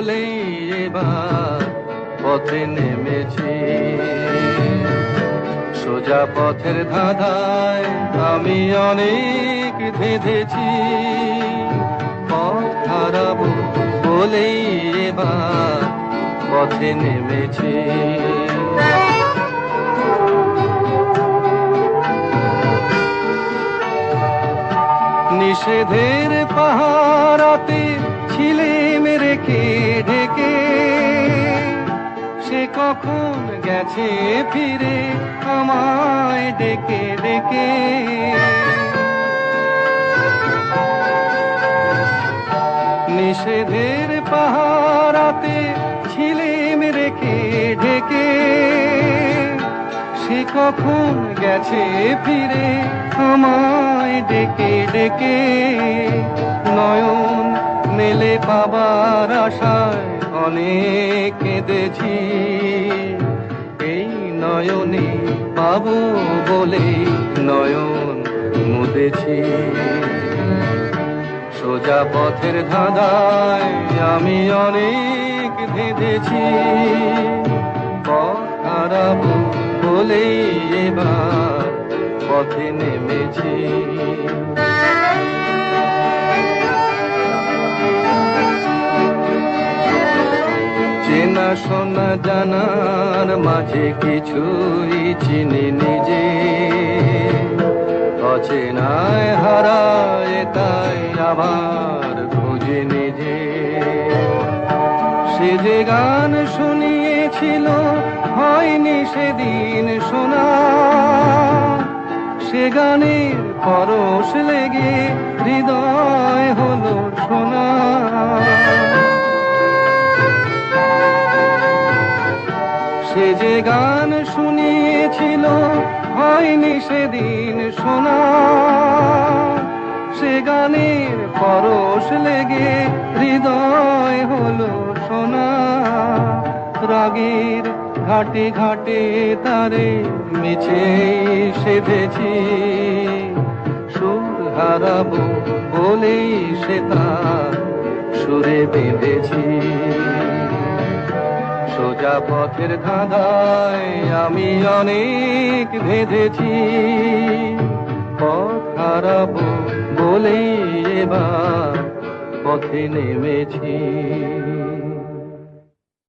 বলেই এবার পথে নেমেছি। সোজা পথের ধাঁধায় আমি অনেক ধেঁধেছি, পথ হারাবো বলেই এবার পথে নেমেছি। নিষেধের পাহারাতে ছিলেম রেখে ঢেকে, সে কখন গেছে ফিরে আমায় ডেকে ডেকে। নিষেধের পাহারাতে ছিলেম রেখে ঢেকে, সে কখন গেছে ফিরে আমায় ডেকে ডেকে। নয়ন মেলে পাবার আশায় অনেক কেঁদেছি, এই নয়নে পাবো বলে নয়ন মুদেছি। সোজা পথের ধাঁধায় আমি অনেক ধেঁধেছি, পথ হারাবো বলেই এবার পথে নেমেছি। চেনা শোনা জানার মাঝে কিছুই চিনি নিজে, অচেনায় হারায় তাই আবার খুঁজে নিজে। সে যে গান শুনিয়েছিল হয়নি সেদিন শোনা, সে গানের পরশ লেগে হৃদয় হলো শোনা। সে যে গান শুনিয়েছিল হয়নি সেদিন শোনা, সে গানের পরশ লেগে হৃদয় হলো শোনা। রাগের ঘাটে ঘাটে তারে মিছে সেধেছি, সুর হারাবো বলেই সে তার সুরে বেঁধেছি। সোজা পথের ধাঁধায় আমি অনেক ধেঁধেছি, পথ হারাবো বলেই এবার পথে নেমেছি।